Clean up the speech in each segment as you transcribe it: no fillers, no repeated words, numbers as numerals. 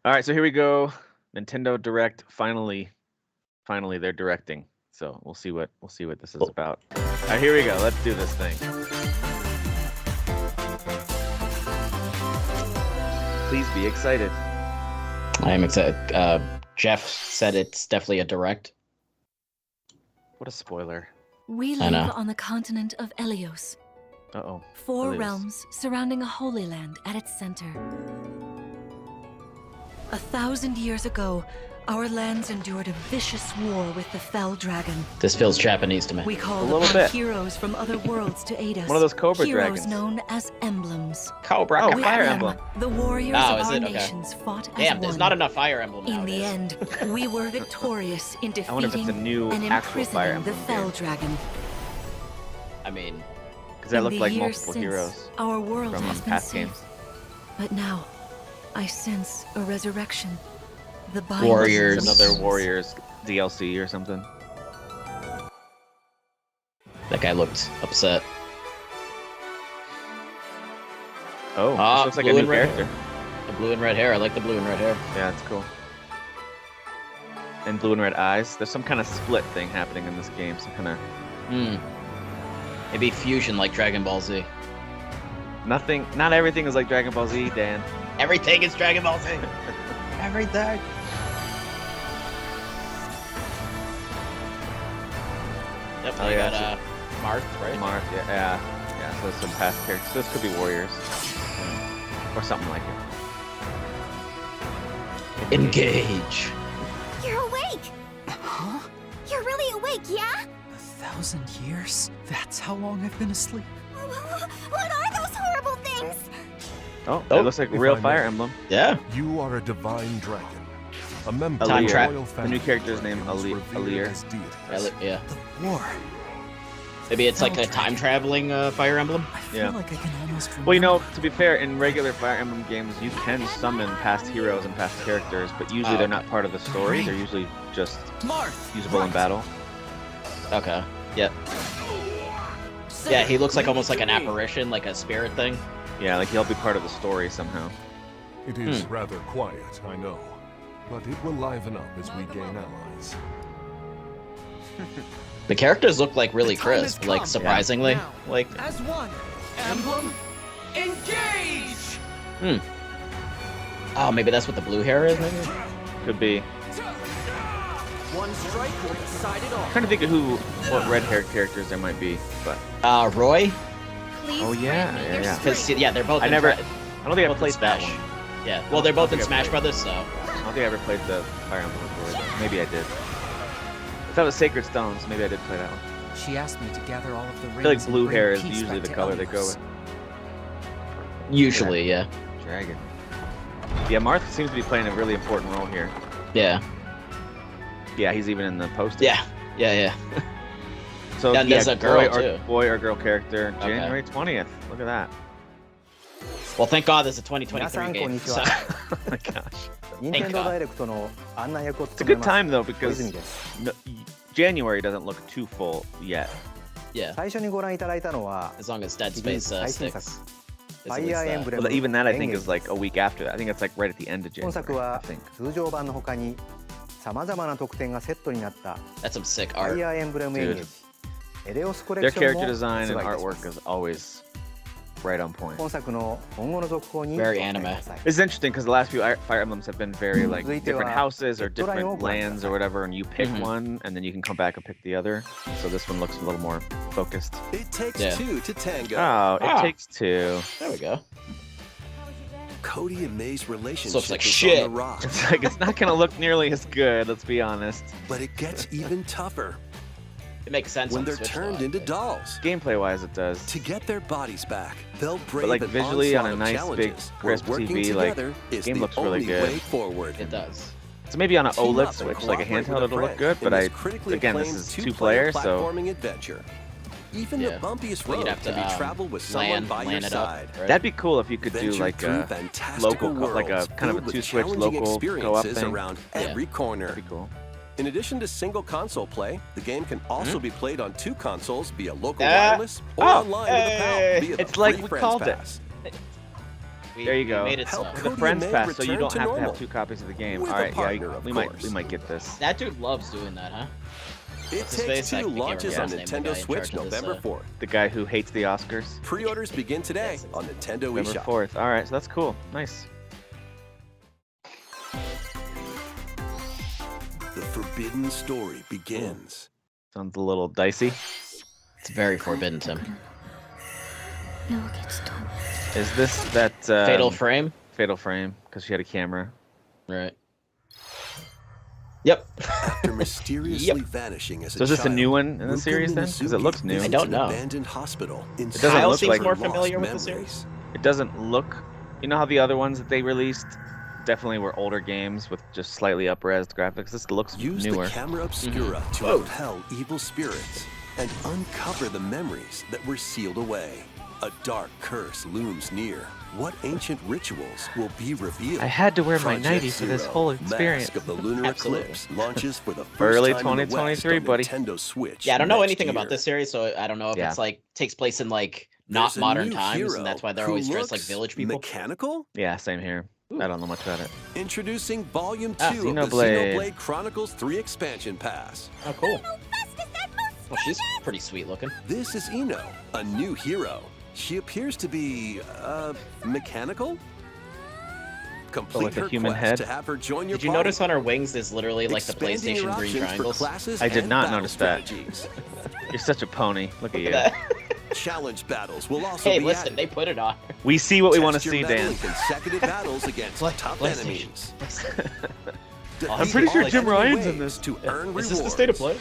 All right, so here we go. Nintendo Direct. Finally, they're directing. So we'll see what this is about. All right, here we go. Let's do this thing. Please be excited. I am excited. Jeff said it's definitely a direct. What a spoiler. We live on the continent of Elios. Uh-oh. 4 realms surrounding a holy land at its center. 1,000 years ago, our lands endured a vicious war with the fell dragon. This feels Japanese to me. We called upon heroes from other worlds to aid us. One of those Cobra heroes dragons. known as emblems. Cobra. Oh, Fire Emblem. The warriors of our nations fought as Damn, there's one. not enough Fire Emblem In nowadays. the end, we were victorious in I wonder if it's a defeating new and actual Fire imprisoning the Emblem fell game. dragon. I mean, because that looked like years multiple since, heroes our world from has been past saved. games. But now, I sense a resurrection. The Warriors. Another Warriors DLC or something. that guy looked upset. Oh, this looks like a blue new and red character. hair. The blue and red hair. I like the blue and red hair. Yeah, it's cool. And blue and red eyes. There's some kind of split thing happening in this game. Some kind of Maybe fusion like Dragon Ball Z. nothing. Not everything is like Dragon Ball Z, Dan. Everything is Dragon Ball Z. Everything. Yep, Oh, you yeah, got Marth, right? Marth, yeah. So there's some past characters. This could be Warriors. Or something like it. Engage. You're awake! Huh? You're really awake, yeah? 1,000 years? That's how long I've been asleep. What are those horrible things? Oh, that looks like real Fire Emblem. Yeah. You are a divine dragon. A member Time of the trap. royal The family. new character's name, Atelier. Yeah. The war. Maybe it's like a time traveling Fire Emblem. I feel like I can almost remember. Well, you know, to be fair, in regular Fire Emblem games, you can summon past heroes and past characters, but usually they're not part of the story. They're usually just usable in battle. Okay. Yep. Yeah, he looks like almost like an apparition, like a spirit thing. Yeah, like he'll be part of the story somehow. It is rather quiet, I know. But it will liven up as we gain allies. The characters look like really crisp, like surprisingly. Now, Like, as one, Emblem, engage! oh, maybe that's what the blue hair is, maybe? Could be. One strike will decide it all. I'm trying to think of what red-haired characters there might be, but Roy? Please oh yeah, grant me your yeah. Because, yeah, they're both I in don't think I both played in that Smash. one. Yeah, well, they're both in think I Smash played Brothers, so... I don't think I ever played the Fire Emblem before. Maybe I did. If that was Sacred Stones, maybe I did play that one. She asked me to gather all of the rings. I feel like and blue bring hair is peace usually back the to color they go Elios. with. Usually, yeah. Dragon. Yeah, Marth seems to be playing a really important role here. Yeah. Yeah, he's even in the poster. Yeah. So Yeah, and there's a girl, boy or girl character. Okay. January 20th. Look at that. Well, thank God there's a 2023 game. So. Oh my gosh. Thank God. It's a good time though because January doesn't look too full yet. Yeah. As long as Dead Space sticks. Is at least that. Well, even that I think is like a week after that. I think it's like right at the end of January. I think. That's some sick art. Dude. Their character design and artwork is always right on point. Very anime. It's interesting because the last few Fire Emblems have been very like different houses or different lands or whatever, and you pick one and then you can come back and pick the other. So this one looks a little more focused. It takes two to tango. Oh, it takes two. There we go. Cody and May's relationship Looks like is shit. on the rocks, It's like it's not gonna look nearly as good. Let's be honest. but it gets even tougher It makes sense when on the they're Switch, turned though, I into think. dolls. Gameplay-wise, it does. To get their bodies back, they'll brave But like an visually on a onslaught of nice big challenges, where crisp working TV, like together is game the looks really only good. way forward. It does. So maybe on an Team OLED up and Switch, like a cooperate handheld, with a it'll look friend good. But in this critically again, this acclaimed is two-player 2 player, so platforming adventure. Even Yeah. the bumpiest Well, you'd road have to, can be traveled with someone land by your it up, side. right? that'd be cool if you could do Venture like through a fantastical local, like a worlds kind of filled a with 2 Switch challenging local co-op experiences thing. around Yeah. every corner. That'd be cool. In addition to single console play, the game can also be played on 2 consoles via local Ah. wireless or Oh, online with a pal hey. via the It's like free we Friends called it. Pass. There you go. We made it Help so. Cody The Friends May Pass, so you return don't to have to normal. have 2 copies of the game. With All a right, partner, yeah, of we course. might get this. That dude loves doing that, huh? It What's his Takes face? I Two can't launches remember on his name, the Nintendo guy in Switch charge of this, November 4th. The guy who hates the Oscars. Pre-orders begin today Yes. on Nintendo November eShop. 4th. All right, so that's cool. Nice. The forbidden story begins. Sounds a little dicey. It's very forbidden, Tim. Is this that Fatal Frame? Fatal Frame? Because she had a camera. Right. Yep. After mysteriously vanishing as a So is this a child, new one in the Ruka series then? Because it Minazuki looks new. visits I don't an know. abandoned hospital in doesn't Kyle look seems like more lost familiar with the memories. series. It doesn't look. You know how the other ones that they released definitely were older games with just slightly up-resed graphics. This looks Use newer. the camera obscura to Whoa. repel evil spirits and uncover the memories that were sealed away. A dark curse looms near. What ancient rituals will be revealed? I had to wear my Project nightie for this Zero, whole experience. Mask of the Lunar Absolutely. Eclipse launches for the first Early time in the 2023, West on buddy. Nintendo Switch. Yeah, I don't know next anything about year. this series, so I don't know if Yeah. it's like takes place in like not There's a modern new times, hero and that's why they're who always dressed like looks village people. Mechanical? Yeah, same here. I don't know much about it. Introducing Volume 2 Ah, of the Xenoblade. Xenoblade Chronicles 3 expansion pass. Oh, cool. Well, she's pretty sweet looking. This is Ino, a new hero. She appears to be, mechanical? Complete like a her human quest head? to have her join your Did you party. notice on her wings there's literally like the Expanding your PlayStation green options for triangles? classes I did and not battle notice that. strategies. You're such a pony. Look at you. That. Challenge battles will also Hey, be listen, added. they put it on. We see what we want to Test your see, mettle Dan. in consecutive battles against top PlayStation. enemies. I'm Defeat pretty sure all Jim enemy Ryan's in waves this. to earn Is rewards. this the state of play?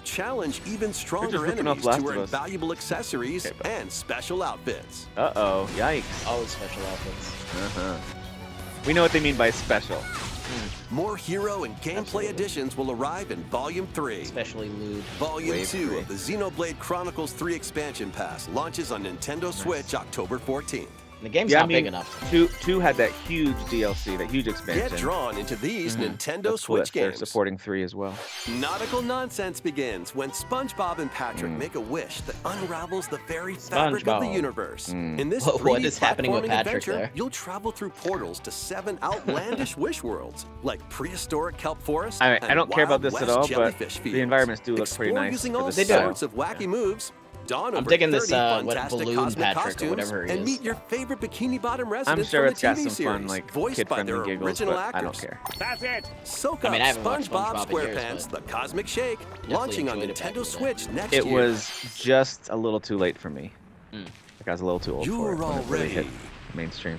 Challenge even stronger just ripping off enemies Last to of earn Us. valuable accessories Okay, bud. and special outfits. Uh-oh. Yikes. Always special outfits. Uh-huh. We know what they mean by special. More hero and gameplay Absolutely. additions will arrive in Volume 3. Especially lewd. Volume Wave 2 3. of the Xenoblade Chronicles 3 expansion pass launches on Nintendo Switch October 14th. The game's Yeah, not I mean, big enough. two had that huge DLC, that huge expansion. Get drawn into these Nintendo That's Switch what they're games. supporting 3 as well. Nautical nonsense begins when SpongeBob and Patrick make a wish that unravels the very fabric of the SpongeBob. universe. In this What 3D is happening with platforming Patrick adventure, there? you'll travel through portals to 7 outlandish wish worlds, like prehistoric kelp forest I and don't care about Wild this at West all, but jellyfish the fields. environments do look pretty Explore nice using for all this They do. sorts of wacky moves. Don I'm over digging this, 30 what, fantastic Balloon cosmic Patrick or costumes whatever he and is. meet your favorite Bikini Bottom residents sure from it's the got TV some series, fun, like, voiced by their kid-friendly giggles, original but actors. I don't care. That's it. Soak I mean, up I haven't watched SpongeBob SpongeBob in years, SquarePants: but The Cosmic Shake, launching on enjoyed it back in Nintendo the day. Switch next It year. was just a little too late for me. Like I was a little too old for You're it when it really hit already mainstream.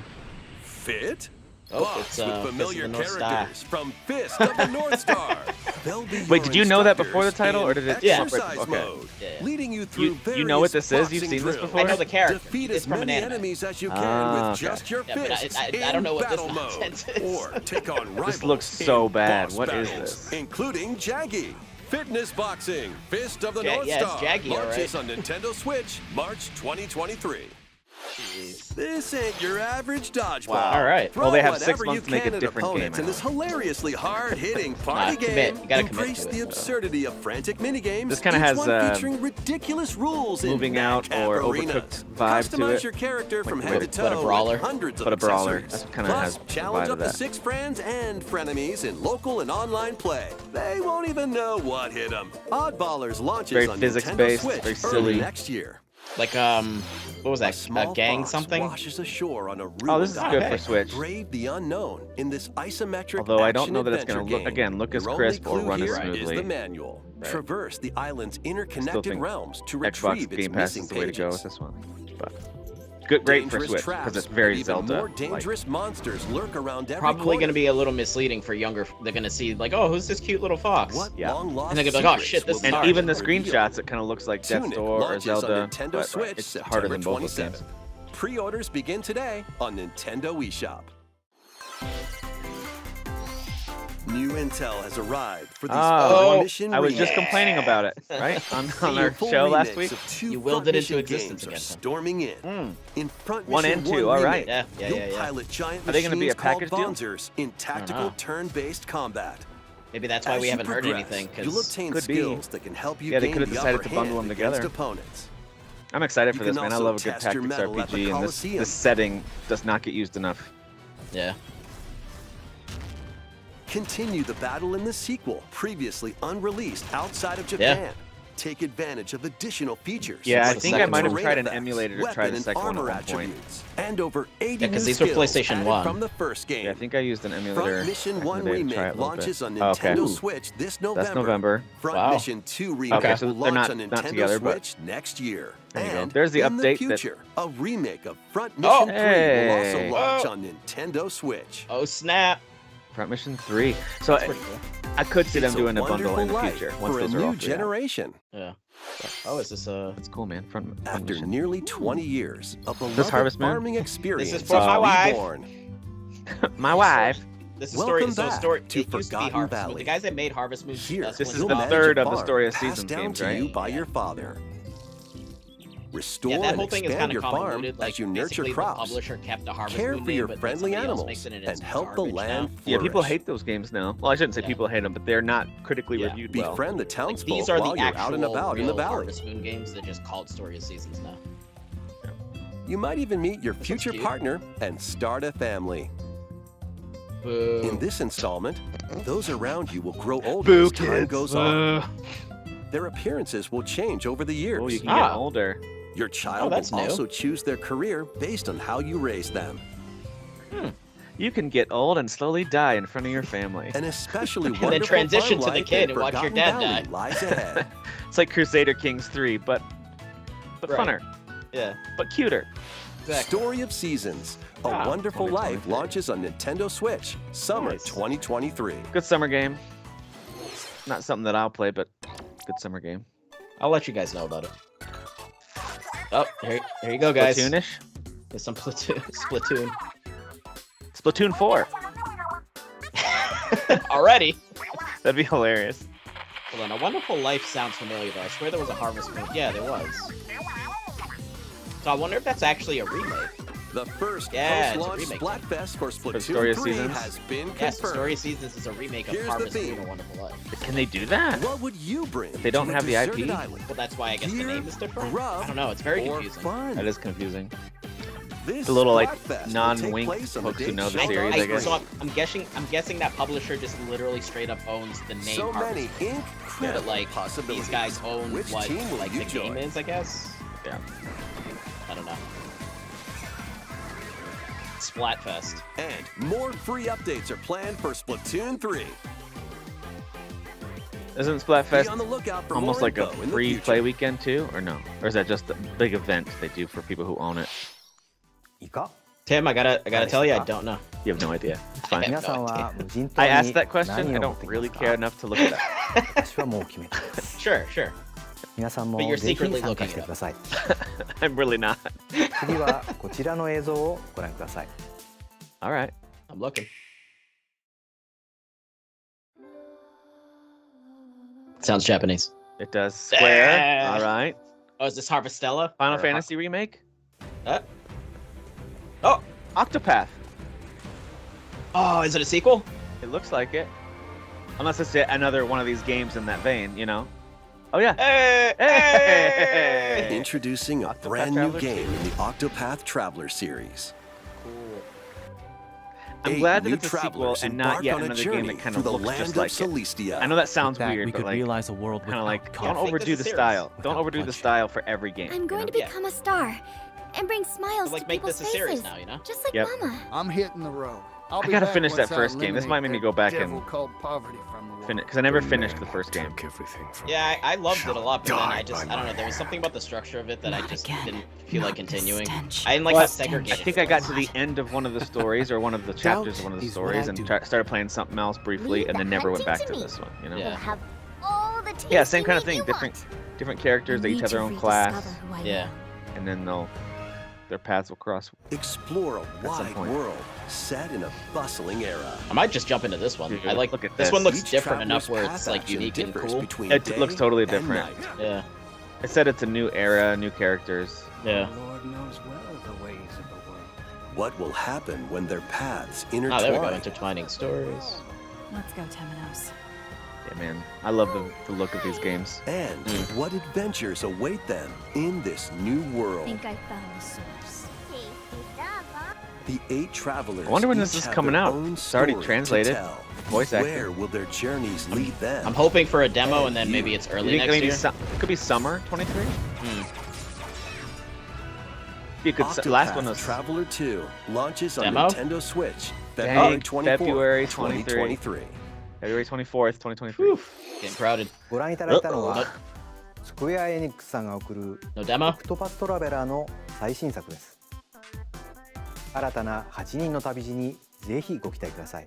fit. Oh, Buffs it's, with Fist of the familiar North Star. characters from Fist of the North Star. They'll be Wait, your did you know that before the instructors title, or in did it Yeah. come up right exercise before? Okay. mode, Yeah. leading you through You know what various this is? You've boxing seen this drills. before? I know the character. Defeat It's as from an many anime. enemies as you can Ah, with just your Yeah, but fists I don't know what this in battle nonsense mode. is. Or take on rivals looks so in bad. boss What is battles, this? including Jaggy. Fitness Boxing, Fist of the Yeah, North yeah, it's Star, Jaggy, all launches right. on Nintendo Switch, March 2023. Jeez. This ain't your average dodgeball. Wow. All right. Throw Well, they have 6 whatever months you to make can a at different game, opponents I in this hope. hilariously hard-hitting party commit. game. You gotta commit Embrace to the it. absurdity of frantic minigames. This kinda each has, one featuring ridiculous rules moving in out madcap or arenas. Overcooked vibe to Customize it. your character from Like head to with- toe but a brawler. with hundreds But a of brawler. accessories. That's kinda Plus, has the challenge vibe up of to that. 6 friends and frenemies in local and online play. They won't even know what hit them. Oddballers launches Very on Nintendo physics-based, Switch very early silly. next year. Like, what was that? Small A gang fox something? washes ashore on a Oh, this is ruined good island. for Switch. Brave the unknown in this isometric Although I don't know that it's action-adventure gonna look- game. again, look as Your crisp only or clue run as here smoothly. is the manual. Right. Traverse the island's interconnected think realms to Xbox retrieve its Game Pass missing is the way to go pages. with this one. But good, great for Dangerous Switch traps because it's and very even Zelda. more dangerous monsters lurk around every Probably corner. going to be a little misleading for younger. They're going to see like, oh, who's this cute little fox? What Yeah. long-lost And they're gonna be like, oh, secrets shit, this will is be And hard. even the revealed? screenshots, it kind of looks like Death's Tunic Door or launches on Zelda, Nintendo but Switch it's harder September than both of those 27th. games. Pre-orders begin today on Nintendo eShop. New intel has arrived for the Oh, mission I was just remakes. complaining about it, right? On our Full show last remakes week. of two You willed front it into mission existence games are again, huh? storming in. In front 1 mission and 2, 1 all right. remake, Yeah, you'll yeah. pilot giant Are they gonna be a machines called package deal? Bonzers in tactical know. turn-based combat. Maybe that's why As we you haven't heard progress, anything. You'll Because obtain Could be. skills that can help you Yeah, they gain could've the decided upper to bundle hand them against together. opponents. I'm excited You for this, can man. I also love a good test your tactics mettle at the RPG, and Coliseum. this setting does not get used enough. Yeah. Continue the battle in the sequel, previously unreleased outside of Japan. Yeah. Take advantage of additional features. Yeah, I the think I second might have one. tried an Terrain emulator to effects, try the weapon second and one at armor one point. attributes, and over 80 Yeah, 'cause new these were skills PlayStation added 1. from the first game. Yeah, I think I used an emulator. Front Mission back in 1 the day to try it Remake a little launches bit. on Oh, okay. Nintendo Ooh. Switch this November. That's November. Front Wow. Mission 2 Remake Okay, so will they're launch not- on not Nintendo together, but- Switch next year. There you go. And There's the in update the that- future, a remake of Front Mission Oh. 3 will Hey. also launch Oh. on Nintendo Switch. Oh snap! Front Mission 3. So That's I, pretty cool. I could see them It's doing a bundle wonderful in the life future once for a those are new all free out. generation. Yeah. Oh, is this That's cool, man. Front After Mission. nearly 20 years, a beloved Harvest Moon? farming experience This is for my wife. reborn. My wife. This is Welcome story. So back story. to it used to be Forgotten Harvest Valley. Moon. The guys that made Harvest Moon. Here, that's This when is you'll the manage third a of the farm Story of passed Seasons down games, to right? you by Yeah. your father. Restore Yeah, that whole and thing is expand kind your of farm convoluted. Like as you nurture basically crops. the publisher kept the Harvest Care Moon for name, your but then friendly somebody else animals makes it into and help the garbage land now. Yeah, people flourish. hate those games now. Well, I shouldn't say Yeah. people hate them, but they're not critically Yeah. reviewed well. Befriend the Like, townsfolk these are while the you're actual out and about in the real valley. Harvest Moon games that just called Story of Seasons now. You might even meet your This future looks cute. partner and start a family. Boo. In this installment, those around you will grow older Boo, as time kids. goes on. Their appearances will change over the years. Oh, you can Ah. get older. Your child that's will new. also choose their career based on how you raise them. You can get old and slowly die in front of your family. An especially then wonderful transition farm to the life kid in and watch your Forgotten dad Valley die. lies ahead. It's like Crusader Kings 3, but Right. funner, Yeah. but cuter. Exactly. Story of Seasons, A Ah, Wonderful Life 2023. launches on Nintendo Switch, summer Nice. 2023. Good summer game. Not something that I'll play, but good summer game. I'll let you guys know about it. Oh, here you go, guys. Splatoonish. There's some Splatoon. Splatoon 4. Already. That'd be hilarious. Hold on, A Wonderful Life sounds familiar though. I swear there was a Harvest Moon. Yeah, there was. So I wonder if that's actually a remake. The first Yeah, it's a post-launch remake. Splatfest for Story Splatoon of 3 Seasons? has been Yes, the confirmed. Story of Seasons is a remake of Here's the Harvest Moon: theme. A Wonderful Life. Can they do that? What would you bring? If they don't to a have the IP? deserted island? Well, that's why I guess the Gear, name is different. grub, I don't know. It's very or confusing. fun? That is confusing. This The little, like, Splatfest will take non-wink place on the folks who date know the shown series, on I guess. So I'm guessing that publisher just literally straight up owns the name So Harvest many Moon. incredible But like possibilities. these guys own Which what team will like you the game join? is, I guess. Yeah. I don't know. Splatfest. And more free updates are planned for Splatoon 3. Isn't Be on Splatfest the lookout for almost more like a info in the free future. play weekend too, or no? Or is that just a big event they do for people who own it? Tim, I gotta tell you, I don't know. You have no idea. It's fine. I have no idea. I asked that question. I don't really care enough to look it up. Sure. But you're secretly looking it up. I'm really not. All right. I'm looking. Sounds Japanese. It does. Square. Ah. All right. Oh, is this Harvestella? Final Or Fantasy remake. Oh, Octopath. oh, is it a sequel? It looks like it. Unless it's another one of these games in that vein, you know. Oh yeah. Hey, Hey! Introducing a Octopath brand new Traveler game in the Octopath Traveler series. Cool. I'm 8 glad that new it's a sequel travelers and not embark yet on a another game journey that kind through of the looks land just of like it. Celestia. I know that sounds That weird, we but could like, realize a world kind of like I don't think this overdo is the serious. style. Don't Without overdo the bloodshed. style for every game. I'm going you to know? Yeah. become a star and bring smiles So, like, to make people's this a series faces, now, you know? just like Yep. Mama. I'm hitting the road. I'll I be gotta back finish that once I first game. This might make me eliminate go back that and devil called poverty from the world. finish because I never finished the first game. Yeah, I loved it a lot, but then I don't know. There was something about the structure of it that I Not just again. didn't feel like Not this continuing. stench. I didn't like Well, how I segregated. think I got to the end of one of the stories or one of the chapters of one of the is what I stories and do. started playing something else briefly Leave and the then never went back hunting to to me. this one. You know? Yeah. We'll have all the Yeah, tasty same kind of meat thing. you Different characters. They each need have their to own class, rediscover who I Yeah. am. and then their paths will cross. Explore a some wide point. world set in a bustling era. I might just jump into this one. Dude, I like look at this this. one looks Each different enough traveler's where it's path like action unique and differs cool. between It day looks totally and different. night. Yeah, It said it's a new era, new characters. yeah. The Lord knows well the ways of the world. What will happen when their paths Oh, intertwine? there we go. Intertwining stories. Let's go, Temenos. Yeah, man, I love the look of these games. And what adventures await them in this new I world? think I found the source. The 8 travelers. I wonder when each this is have coming their out. own It's already story to translated. tell. Voice acting. Where will their journeys lead them? I'm hoping for a demo, and then maybe it's You early think next maybe year. it could be summer 23? You could. Octopath Last one was Traveler 2 launches on Demo? Nintendo Switch Dang, February 24th, February 2023. February 24th, 2023. Getting crowded. ご覧いただいたのは Nope. スクエアエニックスさんが送る No オ demo? クトパストラベラーの最新作です。新たな8人の旅路にぜひご期待ください。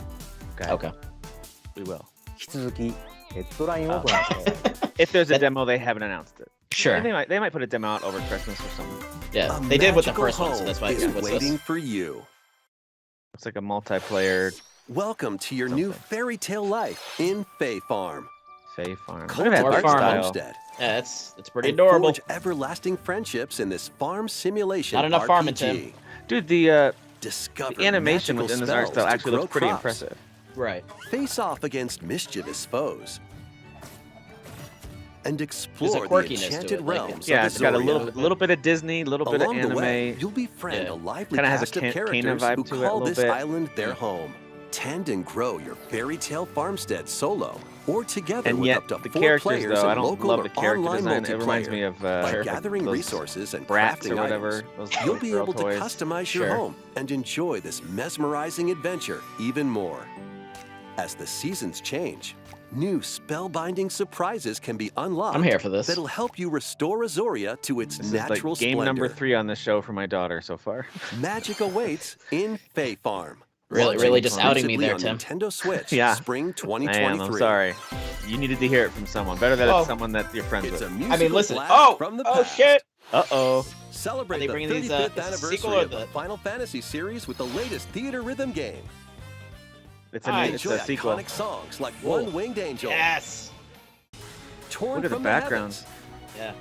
Okay. We will. 引き続きヘッドラインをご覧ください。 If there's a demo, they haven't announced it. Sure. They might put a demo out over Christmas or something. Yeah, A they did with the magical first one, so home that's why is it's what's waiting this. for you. It's like a multiplayer Welcome to your new Something. fairy tale life in Fae Farm. Fae Farm. Look at Cultivate that More art farm style. homestead Yeah, it's pretty and adorable. forge everlasting friendships in this farm simulation Not enough RPG. Farmington. Dude, the Discover animation magical within this art spells style to actually grow looks pretty crops. impressive. Right. Face off against mischievous foes. And explore the quirkiness to enchanted it, like realms Yeah, of it's got a Azoria. little bit of Disney, a little bit of Along the way, anime. you'll befriend Yeah. a lively Kinda has a cast of Kana characters vibe who to it a call little this bit. island their home. Tend and grow your fairy tale farmstead solo or together And with yet, up to the 4 characters, players though, I in don't local love or the character online design. It reminds multiplayer. me of By gathering those resources and brats crafting or whatever. items, Those you'll be girl able to toys. customize your Sure. home and enjoy this mesmerizing adventure even more. As the seasons change, new spellbinding surprises can be unlocked. I'm here for this. That'll help you restore Azoria to its This is natural like game splendor. number 3 on the show for my daughter so far. Magic awaits in Fae Farm. Really Launching just outing me there, exclusively Tim. on Nintendo Switch, Yeah. spring I 2023. am. I'm sorry. You needed to hear it from someone. Better that Oh. it's someone that you're friends It's a with. musical I mean, listen. blast Oh, from the oh past. shit. Uh-oh. Celebrate Are they the bringing 35th these, is this a anniversary sequel or of the the- Final Fantasy series with the latest theater rhythm game. It's Enjoy a sequel. iconic songs like Whoa. One Winged Angel, Yes. Torn Look at the from backgrounds. Yeah.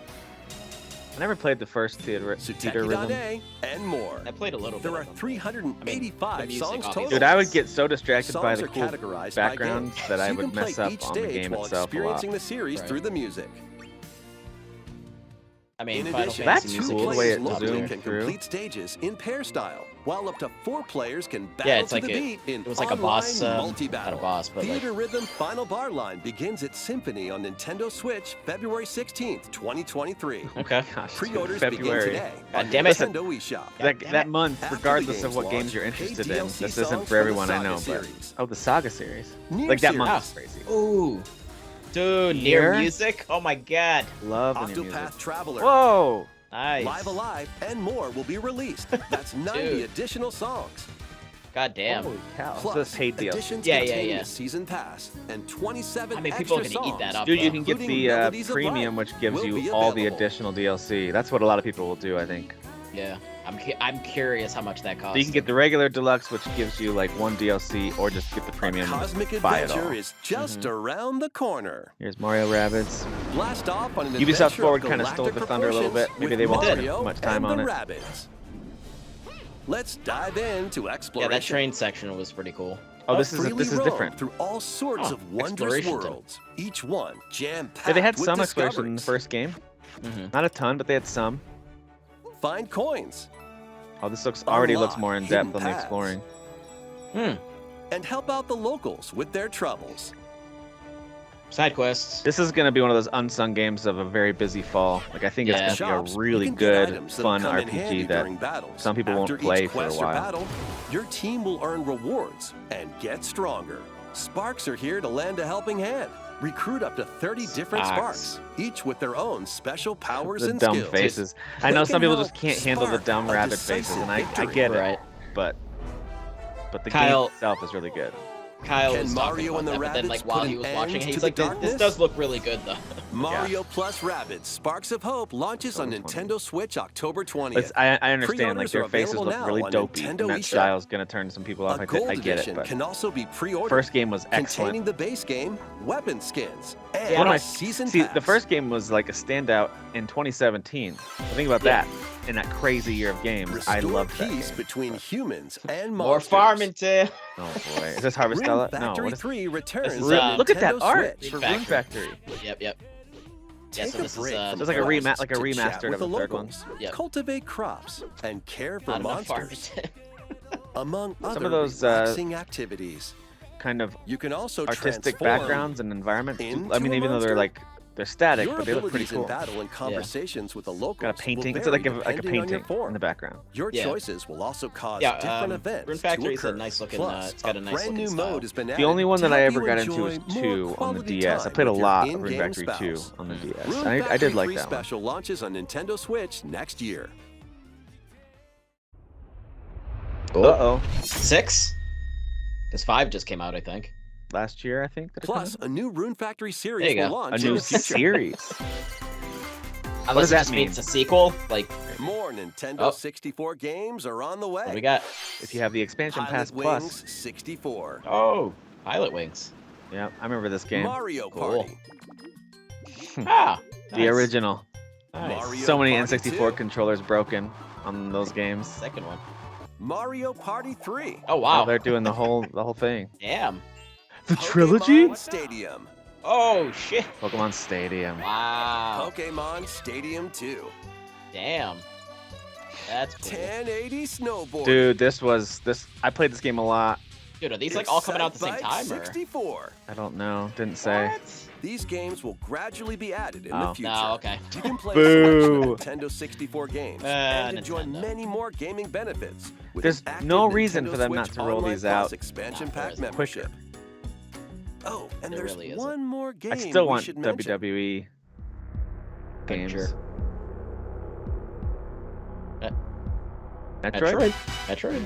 I never played the first theater Heavens, rhythm. Suteki-Dane, and more. I played a little There bit. are of them. 385 the music, songs obviously. total. Dude, I would get so distracted by Songs the are cool categorized by backgrounds game, that so I you would can play mess up each on the stage game while itself a lot. experiencing the series Right. through the music. I mean, In Final addition, Fantasy That's music cool, the is way it top locally zoomed tier. can through. complete stages in pair style, while up to 4 players can battle Yeah, it's to like the a- beat in it was like a boss, online not multi-battle. a boss, but like- Theater Rhythm Final Bar Line begins at Symphony on Nintendo Switch February 16th, 2023. Okay. Gosh, Pre-orders February. begin today God on damn it. Nintendo eShop. That month, After the regardless of game's what launch, games you're paid interested in, DLC this isn't songs for from the everyone, I Saga know. But series. oh, the Saga series. Nier Like that series. month is crazy. Ooh. Dude, Nier? near music? Oh my god. Love the new music. Octopath Traveler. Whoa! Nice. Live Alive and more will be released. That's 90 Dude. additional songs. God damn. Holy cow! Plus, This paid deal. additions Yeah, contain yeah. the season pass and 27 How many people extra are gonna eat songs. that up? Dude, you can get including the Melodies of premium, Life, which gives will you be all the available. additional DLC. That's what a lot of people will do, I think. Yeah. I'm curious how much that costs. So you can get the regular deluxe, which gives you like 1 DLC, or just get the premium. A cosmic and buy it adventure all. is just around the corner. Here's Mario Rabbids. Blast off on an Ubisoft adventure Forward of kinda stole galactic the thunder a little bit. proportions Maybe with they won't spend Mario much time and on the it. Rabbids. Let's dive into Yeah, exploration. that train section was pretty cool. Oh, this is Freely roam different. through all sorts Oh, of wondrous exploration then. worlds. Each one jam-packed Yeah, they had with some exploration in the discoveries. first game. Mm-hmm. Not a ton, but they had some. Find coins Oh, this already looks Unlock more in hidden depth on the paths. exploring. and help out the locals with their troubles. Side quests. This is gonna be one of those unsung games of a very busy fall. Like I think Yeah. it's gonna Shops, be a really you can get good, items that'll fun come in handy RPG that during battles. some people won't After play each for a quest or while. battle, your team will earn rewards and get stronger. Sparks are here to lend a helping hand. Recruit up to 30 different Sparks, each with their own special powers the and dumb skills. faces. I know They some can people help just can't handle the spark dumb a rabbit faces, decisive and I victory. get it. Right. But the Kyle- game itself is really good. Kyle Can was Mario talking about and the that, but then Rabbids like put while an he was end watching it, to he's the like, this darkness? does look really good though. Mario Plus Rabbids Sparks of Hope launches on Nintendo Switch October 20th. I understand, like, Pre-orders their are faces available look now really on dopey, and Nintendo that eShop. style is gonna turn some people off. A I gold get it, edition but can also be pre-ordered. first game was containing excellent. the base game, weapon skins, and One of my season see, pass. the first game was like a standout in 2017. So think about that. In that crazy year of games, Restore I loved that peace game. between humans and More monsters. Farmington. Oh boy, is this Rune Harvestella? No, Factory what is 3 returns is, on Look at that Nintendo art Switch. for Rune Rune Factory. Yep. Yeah, Take so a this is break from It's like a quests like a to remastered chat of with the the third one. locals, Yep. cultivate crops, and care for Not enough monsters, Farmington. among Some other of those, relaxing activities. Kind of You can also artistic transform backgrounds and environments. into I mean, a even though they're monster. like they're static, Your but they look pretty abilities in cool. battle and conversations with the locals Got a painting. will It's vary like a depending on painting your form. in the background. Your Yeah. choices will also cause Yeah, different events Rune Factory to is a occur. nice looking, Plus, it's got a nice brand looking new style. mode has been The added only one to that I help ever you got into enjoy was more 2 on the quality DS. I time played a with your lot of Rune in-game Factory 2 spouse. on the DS. Rune And I Factory did like 3 that one. Special launches on Nintendo Switch next year. Uh-oh. 6? Because 5 just came out, I think. Last year, I think. That it Plus, came a new Rune Factory There series you will go. launch out? A in new the future. series. Unless does it that just mean? means a sequel. Like, More Nintendo Oh. 64 games are on the way. what do we got? If you have the expansion pass Pilot plus. Wings 64. Oh, Pilot Wings. Yeah, I remember this game. Mario Cool. Party. Ah, The nice. original. Nice. Mario So many Party N64 2. controllers broken on those games. Second one. Mario Party 3. Oh, Oh, wow. they're doing the whole thing. Damn. The Pokemon Stadium. Oh, shit. Pokemon Stadium. Wow. Pokemon Stadium 2. Damn. That's cool. 1080 snowboard. Dude, this. I played this game a lot. Dude, are these like all coming out at the same time? Or? 64. I don't know. Didn't say. What? These games will gradually be added in Oh. the future. No, okay. You can play Boo. a selection of Nintendo 64 games and enjoy Nintendo. many more gaming benefits. With There's an active no reason Nintendo for them Switch not to roll Online these Plus out expansion Nah, there pack isn't. membership. Oh, and There there's really isn't. one more game I still we want should mention. WWE games. Sure. Metroid? Metroid.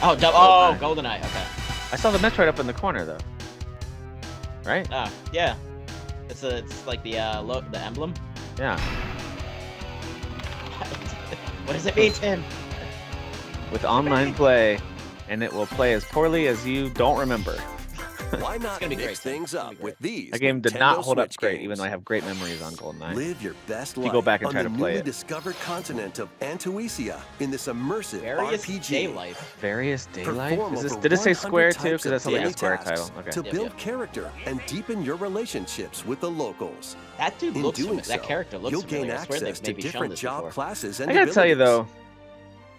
Oh, oh, GoldenEye. Okay. I saw the Metroid up in the corner though. Right? Ah, yeah. It's like the the emblem. Yeah. What does it mean, Tim? With online play, and it will play as poorly as you don't remember. Why not gonna be mix great, Tim. things It's gonna up be with these That game did Nintendo not hold up Switch great, games? even though I have great memories on GoldenEye. Live your best If life you go back and on try the to play newly it. discovered continent of Antuisia in this immersive Various RPG. day life. Various Daylight? Perform Is this, over did it say 100 Square too? types Because that sounds of like a Square daily title. tasks Okay. To Yep, build yep. character and deepen your relationships with the locals. That dude In looks doing familiar. so, That character looks you'll gain familiar. I swear access they've to maybe shown different this job before. classes and I gotta tell you abilities. though,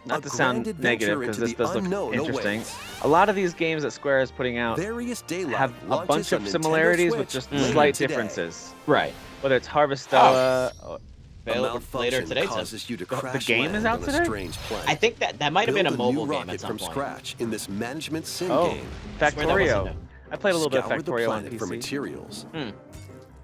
not A to sound grand negative, adventure because into this the does look unknown interesting. awaits. A lot of these games that Square is putting out Various Daylight have a launches bunch on of Nintendo similarities with Switch just later slight today. differences. Right. Whether it's Harvestella, A Available later malfunction today, Tim. causes you to The crash game is land out on today? a strange planet. I think that might have been a Build mobile new game rocket at some from point. scratch in this management sim oh, game. Swear that wasn't Factorio. a- I played a little bit of Scour the Factorio on planet for PC. materials. Hmm.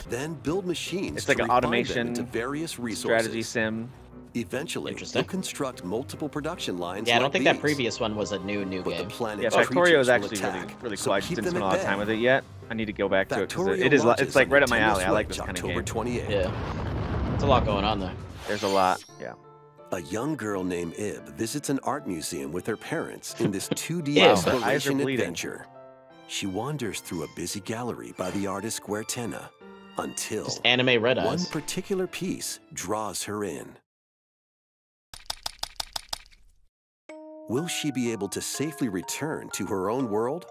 Then build machines It's to like an refine them automation into various resources. Strategy sim. Eventually, Interesting. you'll construct multiple production lines. Yeah, I don't like think these. that previous one was a new But the game. Yeah, planet's Factorio creatures is will actually really, attack, really so cool. I keep just didn't them spend a at lot of time bay. with it yet. I need to go back to it because Factorio it is. launches It's like on right up my Nintendo alley. I like this Switch kind of October game. 28th. Yeah. There's a lot going on there. There's a lot. Yeah. A young girl named Ib visits an art museum with her parents in this 2D Ib. Her eyes are exploration bleeding. adventure. She wanders through a busy gallery by the artist Guertena until Just anime red one eyes. particular piece draws her in. Will she be able to safely return to her own world?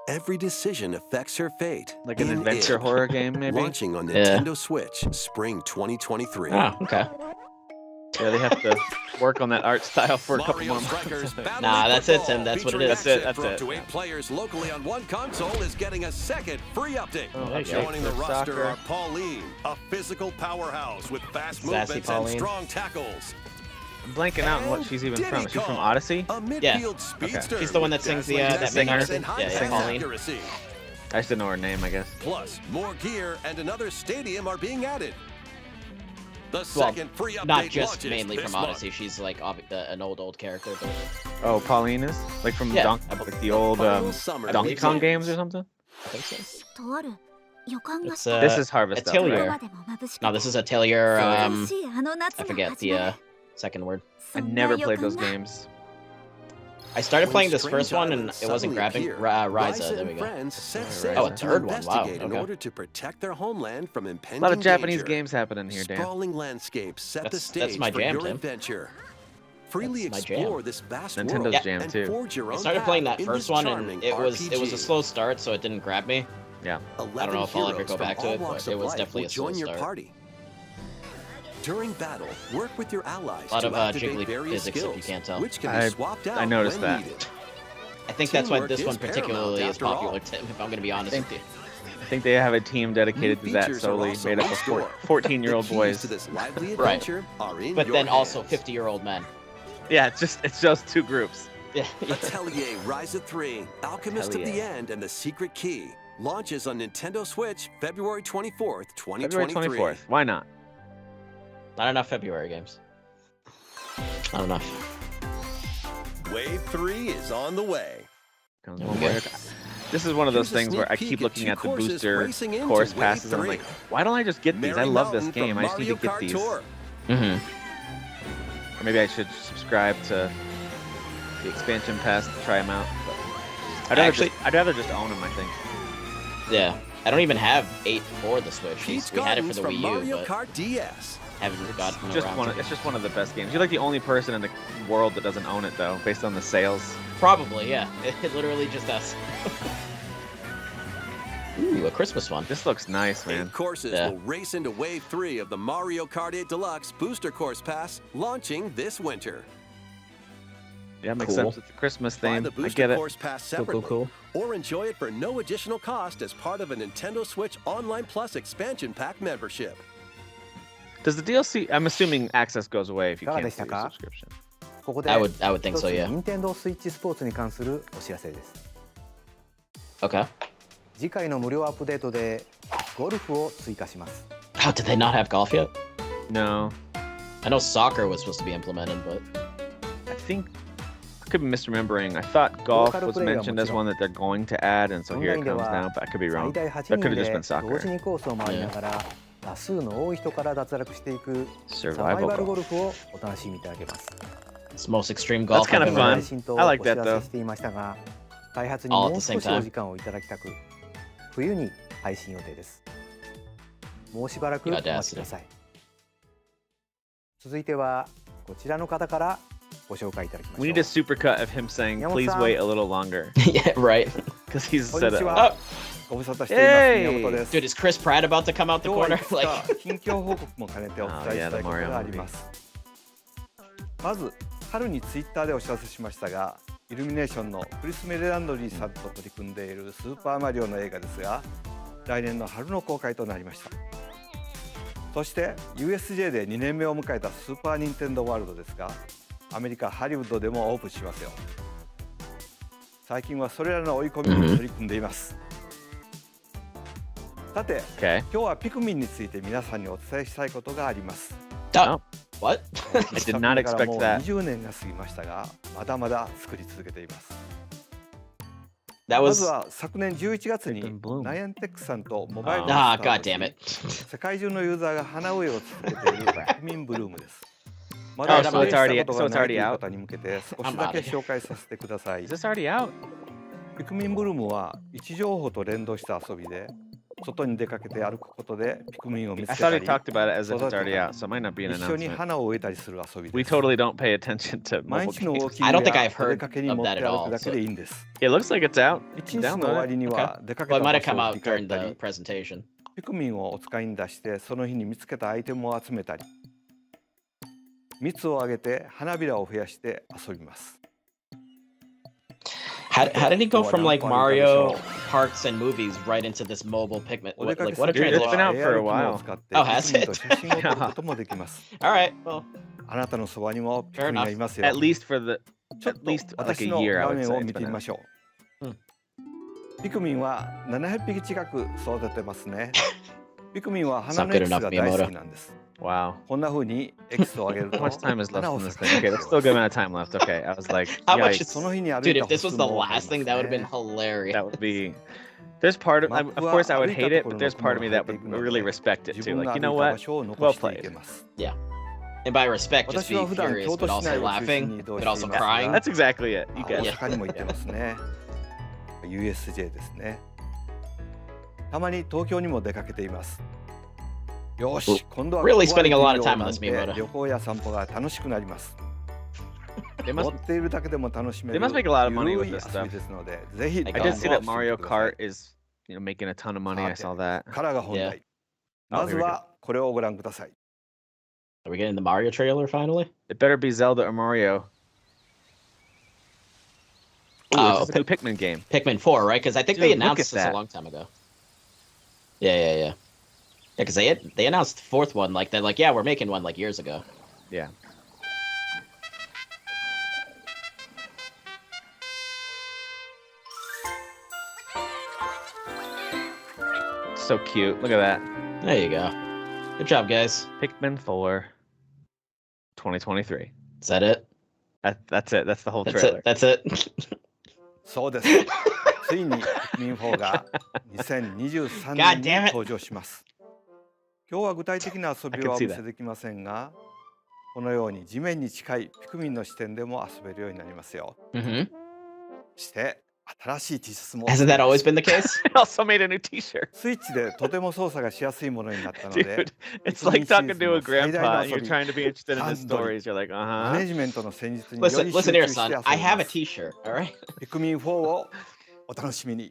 Every decision affects her fate. Like an in adventure Ib, horror game, maybe. launching on Yeah. Nintendo Switch, spring 2023. Ah, okay. Yeah, they have to work on that art style for a couple Mario more months. Strikers Battle Nah, of that's it, Football, Tim. That's what it featuring is. That's it, access that's for up it. to 8 players locally on one console is getting a second free update. Oh, there you go. Joining the For roster soccer. are Pauline, a physical powerhouse with fast Sassy movements and Pauline. strong tackles. I'm blanking out on what And she's even from. Diddy Is she from Kong, Odyssey? A midfield speedster. She's the one that with sings the, dazzling that singer. techniques and high Yeah, pass Pauline. accuracy. I just didn't know her name, I guess. Plus, more gear and another stadium are being added. The Well, second free update not just launches mainly this from month. Odyssey. She's like an old character. But Oh, Pauline is? Like from Yeah, like the old Final summer Donkey league Kong games. games or something? I think so. とある This is Harvest Up, Atelier. right? No, this is Atelier. I forget the second word. I never played those games. I started When playing this strange first one and islands it wasn't suddenly grabbing. appear, Rise, Ryza there we and go. friends set Oh, sail Oh, a to third one, wow, investigate in okay. order to protect their homeland from A impending lot of Japanese danger. games happening here, Dan. Sprawling landscapes set the That's stage my for jam, your Tim. adventure. Freely That's my jam. explore this vast Nintendo's world jam, and too. forge your I own started path playing that in first this one charming and it was a RPG. slow start, so it didn't grab me. Yeah. 11 I don't know if I'll ever heroes go from back to all it, but walks it of was life definitely will a slow join your start. party. During battle, work with your allies A lot to of activate jiggly various physics, if skills, you can't tell. which can be swapped out noticed when that. needed. I think that's why Teamwork this is one particularly paramount is after all. popular, Tim, if I'm going to be honest with you. I think they have a team dedicated New to that features are solely, also made up in of store. 14-year-old The keys boys. to this lively Right. adventure are in But your then also hands. 50-year-old men. Yeah, it's just two groups. Yeah. Atelier Rise 3, Alchemist of the Atelier. End and the Secret Key launches on Nintendo Switch February 24th, February 2023. 24th. Why not? Not enough February games. Not enough. Wave 3 is on the way. Comes Okay. one way. This is one of those Here's a things where I sneak keep peek at looking two at the courses booster racing into course Wave passes and I'm 3. like, why don't I just get these? I Merry love this Mountain game. from I just need to Mario get Kart these. Tour. Mm-hmm. Or maybe I should subscribe to the expansion pass to try them out. But I'd rather just own them, I think. Yeah. I don't even have 8 for the Switch. Peach We had it for Gardens the from Wii U, Mario but Kart DS. haven't gotten Just around one. to it. It's just one of the best games. You're like the only person in the world that doesn't own it, though, based on the sales. Probably, yeah. It literally just us. Ooh, a Christmas one. This looks nice, man. 8 courses Yeah. will race into Wave 3 of the Mario Kart 8 Deluxe Booster Course Pass, launching this winter. Yeah, it makes Cool. sense. It's a Christmas Buy theme. the I Booster get it. Course Pass Cool, separately, cool, or enjoy it for no additional cost as part of a Nintendo Switch Online Plus expansion pack membership. Does the DLC? I'm assuming access goes away if you いかがで cancel した your か subscription. ここで I would think 一つ so, yeah. 任天堂スイッチスポーツに関するお知らせです。 Okay. 次回の無料アップデートでゴルフを追加します。 How did they not have golf yet? No, I know soccer was supposed to be implemented, but I think I could be misremembering. I thought golf was mentioned as one that they're going to add, and so here it comes now. But I could be 最 wrong. 大8 That 人 could have just で been 同時 soccer. にコースを回りながら多数の多い人から脱落していくサバイ Survival バルゴ golf. ルフをお楽しみいただけます。 it's the most extreme That's golf kind I've of ever fun. 配信とお I 知 like that ら though. せしていましたが、開発に All も at う the 少 same し time. お時間をいただきたく、冬に配信予定です。もうしばらくお待ちください。続いてはこちらの方からご紹介いただきま We し need ょ a う。 supercut of him saying, "Please Yamamoto-san. wait a little longer," yeah, right. because he's こん said に it. ち a は lot. ご無沙汰しています宮本です。 Dude, is Chris Pratt about to come out the 今日は corner? いくつ Like, か近況報告も兼ねてお伝えしたいことがあります。まず春にツイッターでお知らせしましたが、イルミネーションのクリス・メレランドリーさんと取り組んでいるスーパーマリオの映画ですが、来年の春の公開となりました。そして USJ で2年目を迎えたスーパーニンテンドーワールドですが、アメリカハリウッドでもオープンしますよ。最近はそれらの追い込みに取り組んでいます。さて、 Okay. 今日はピクミンについて皆さんにお伝えしたいことがあります。 oh, what? I did not expect もう that. 20年が過ぎましたが、まだまだ作り続けています。 That まず was. は昨年11月に Freaking bloom. ナイアンテックさんとモバイルで Ah, スター god トし damn it. 世界中のユーザーが花植えを続けているピクミンブルームです。ま Oh, だ so プレイ it's した already- ことがないという so it's already 方に向けて少しだけ紹介させてください。 Is this already out? ピクミンブルームは位置情報と連動した遊びで、外に出かけて歩くことでピクミンを見 I つけ thought た he り、 talked about it as if it's already out, so it might not be an 一緒に announcement. 花を植えたりする遊び We です。 totally don't pay attention to 毎 mobile 日のウォー games. キン I don't グ think や I've お heard 出かけに持って of that at 歩 all, くだけでいいんです。 It looks like it's out. 一日の終わりには出かけ Well, た it might 場 have 所 come を振 out り返っ during た the り、 presentation. ピクミンをお使いに出してその日に見つけたアイテムを集めたり、蜜をあげて花びらを増やして遊びます。 How did he go from like Mario parks and movies right into this mobile Pikmin? お出 What, かけ like す what る a 時 時 It's は been transition. out for a AR 機能 while. を使って Oh, ピ has クミン it? と写真を撮ることもできます。 All right. Well, あなたのそばにもピクミンがいますよ。 At least for the ちょっ at と least like 私 a の year, I 画 would 面 say を it's 見て been みま out. しょう。ピクミンは700匹近く育ててますね。ピクミンは花のエキスが大好きなんです。 Wow. こんな風にエキスをあげると How much time is left 花 in を this 咲 thing? か Okay, there's still a good amount of time left. Okay, I was like, How much yikes. is- その日に歩 Dude, いた if this was 歩 the 数も last thing, that would have been ね hilarious. That would be. There's part of, of course, I would hate it, but there's part of me that would really respect it 自 too. 分 Like, が you 歩 know いた場 what? 所を残 Well していけ played. ます And by respect, just 私 be は普段 furious, 京都 but 市 also 内を中心に laughing, 移動 but してい also ますが crying. That's exactly it. You 大 get it. 阪にも行ってますね USJ ですねたまに東京にも出かけていますよし今度は Really ここまで spending a lot of 行 time って on み this ようなん Miyamoto. て旅行や散歩が楽しくなります They 乗 must. っているだけでも楽しめる They must make a lot of money ゆ with るい this 遊び stuff. ですのでぜひ I I did see that ダウン Mario ロードしてみてください Kart is, making a ton of money. I saw that. からが本題 Oh, まず here we go. はこれをご覧ください Are we getting the Mario trailer finally? It better be Zelda or Mario. Ooh, Oh, it's a new Pikmin game. Pikmin 4, right? Because I think Dude, they look announced at this a that. long time ago. Yeah, because they announced the fourth one, like they're like, yeah, we're making one like years ago. Yeah. So cute. Look at that. There you go. Good job, guys. Pikmin 4 2023. Is that it? That's it. That's the whole That's trailer. it. That's it. そうですついにピクミン4が2023 God 年 damn に it. 登場します今日は具体的な遊びはお見せできませんがこのように地面に近いピクミンの視点でも遊べるようになりますよ Mm-hmm. そして新しい T シャツも Hasn't that always been the case? I also made a new T-shirt. スイッチでとても操作がしやすいものになったので Dude, it's like talking to a grandpa and you're trying to be interested in his ハンドリー stories. You're like, マ uh-huh. ネジメントの戦術により Listen, 集 listen 中 here, して son. 遊 I べ have ま a す T-shirt. All right. ピクミン4をお楽しみに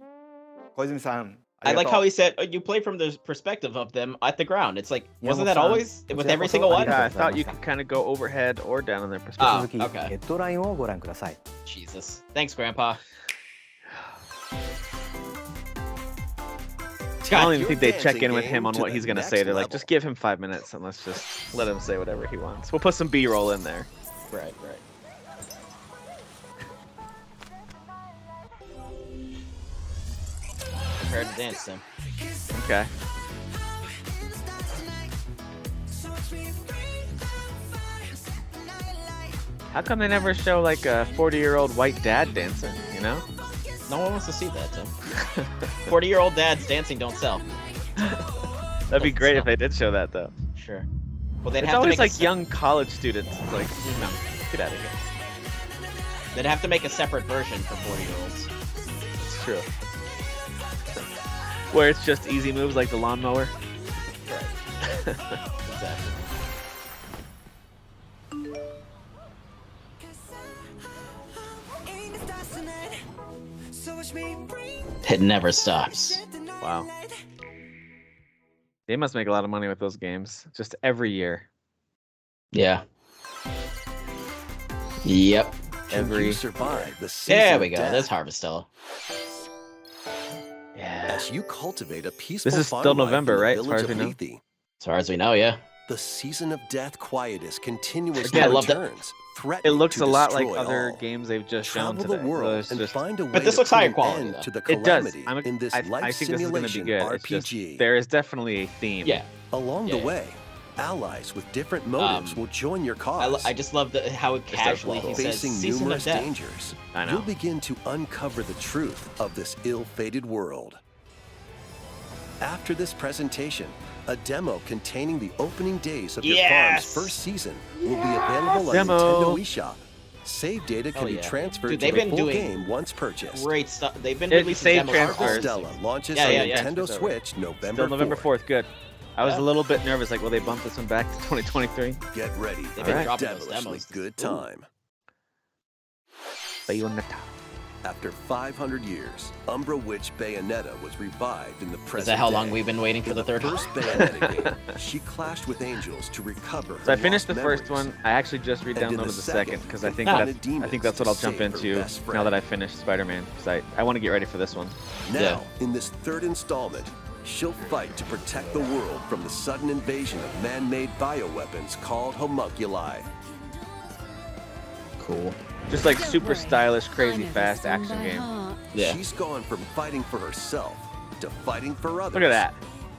小泉さん I あり like が how とう he said you play from the perspective of them at the ground. It's like, wasn't that Yamamoto-san, always with every こちら single こそ one? Yeah, I thought you could kind of go overhead or down in their Ah, perspective. 続き okay. ヘッドラインをご覧ください。 Jesus. Thanks, Grandpa. I don't even Your think they check dancing in with game him on to what the he's going to next say. They're like, level. just give him 5 minutes and let's just let him say whatever he wants. We'll put some B-roll in there. Right. Prepare to dance, Tim. Okay. How come they never show like a 40-year-old white dad dancing, you know? No one wants to see that, Tim. 40-year-old dads dancing don't sell. That'd be great if they did show that though. Sure. Well, they'd It's have to always make like young college students. It's like, no, get out of here. They'd have to make a separate version for 40-year-olds. It's true. Where it's just easy moves like the lawnmower. Right. Exactly. It never stops. Wow. They must make a lot of money with those games. Just every year. Yeah. Yep. Can Every you survive the season There of we go. death There's Harvestella. Yeah. as you cultivate a peaceful This is farm still life November, in the right, as far village as we of know? Lethe. As far as we know, yeah. The season of death quietus continuously I love that. returns, It threatening looks to a lot like destroy other all. games they've just shown Travel today. the world It's and just- find a way But this to looks put higher an quality, end though. to the It does. calamity in this I life think this is going to be simulation good. It's RPG. just, there is definitely a theme. Yeah. Along Yeah, the yeah. way, allies with different motives will join your cause. I just love how casually he says Facing season of numerous death. dangers, I know. you'll begin to uncover the truth of this ill-fated world. After this presentation, a demo containing the opening days of your farm's Yes! first season will be available on Demo! Nintendo eShop. Save data can Hell be yeah. transferred Dude, to they've the been full doing game once purchased. Great stuff. They've been It releasing saved demos. transfers. Harvestella launches Yeah, on yeah, yeah. Nintendo Transfers over. Switch November Still November 4th. 4th. Good. I was Yeah. a little bit nervous. Like, will they bump this one back to 2023? Get ready They've for been a dropping those devilishly demos. good Ooh. time. Bayonetta. After 500 years, Umbra Witch Bayonetta was revived in the present Is that how long day. we've been waiting for In the third one? first Bayonetta game, she clashed with angels to recover her So I finished the lost first memories. one. I actually just And in re-downloaded the the second because I think confronted that's I think demons that's what to I'll jump save her into best now friend. that I finished Spider-Man. Because I want to get ready for this one. Now, Yeah. in this third installment, she'll fight to protect the world from the sudden invasion of man-made bioweapons called homunculi. Cool. Just like super stylish, crazy, fast action game. Yeah. She's gone from fighting for herself to fighting for others. Look at that.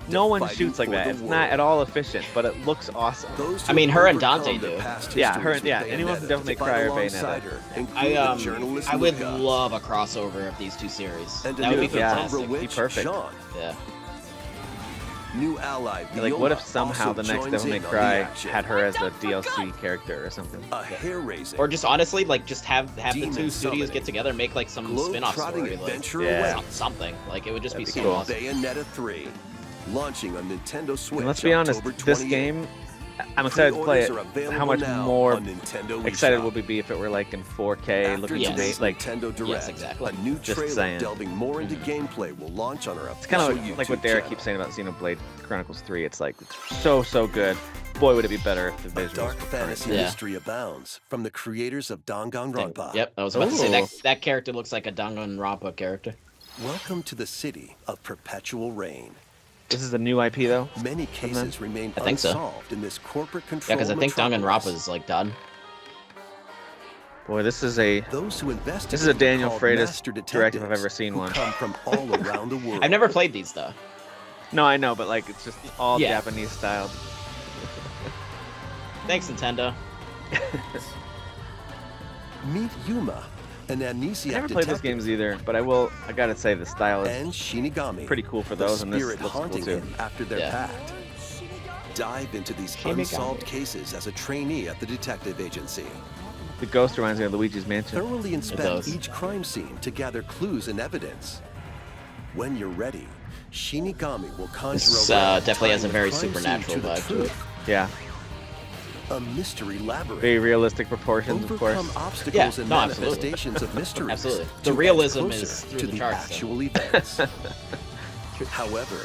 no one fighting shoots like for that. the It's not at all efficient, but it looks awesome. Those I mean, who her and overcome Dante their do. past Yeah, histories her- yeah, with anyone from Bayonetta Devil May to fight Cry or alongside Bayonetta. her, including journalist I would Luca. love a crossover of these two series. And That would be another fantastic. Umbra Witch, perfect. Sean. Yeah. New ally, Like, what if Viola somehow also the next joins Devil May in on Cry the action. had her as a DLC character or something? A hair-raising, Or just honestly, like, just have the Demon two studios summoning, get together and make like some spin-off globe-trotting story, like adventure Yeah. awaits. something. Like, it would just be That'd be so cool. awesome. Bayonetta 3, launching on Nintendo Switch. And let's be honest, October this 28th. game, I'm excited to play it. Pre-orders are available How much now more on Nintendo Wii excited Shop. would we be if it were like in 4K, After looking Yes. today's amazing? Like, Nintendo Direct, Yes, exactly. a new Just trailer saying. delving more into gameplay will launch on our it's kind official of like what YouTube Derek channel. keeps saying about Xenoblade Chronicles 3. It's like so good. Boy, would it be better if the A visuals dark were fantasy Yeah. mystery abounds from the creators of Danganronpa. Yep, I was about to say Ooh. that character looks like a Danganronpa character. Welcome to the city of perpetual rain. This is a new IP though. Many cases remain I think so. unsolved in this corporate Yeah, control. because I think Danganronpa's like done. Boy, this is a Those who investigate this is a Daniel called Freitas master direct if I've detectives ever seen who one. come from all around the world. I've never played these though. No, I know, but like it's just all Yeah. Japanese styled. Thanks, Nintendo. Meet Yuma, an amnesiac I never played those detective, games either, but I gotta say the style is and Shinigami, pretty cool for the those, and this spirit looks cool haunting too. him after their Yeah. pact. Dive into these Shinigami. unsolved cases as a trainee at the detective agency. The ghost reminds me of Luigi's Mansion. Thoroughly inspect does. each crime scene to gather clues and evidence. When you're ready, Shinigami will conjure This a rat, definitely has a tying very the crime scene supernatural to the vibe to it. truth. Yeah, A mystery labyrinth. very realistic proportions, of Overcome course. obstacles Yeah, and no, absolutely. manifestations of mysteries. Absolutely. to The edge realism closer is through to the the charts, actual events. However,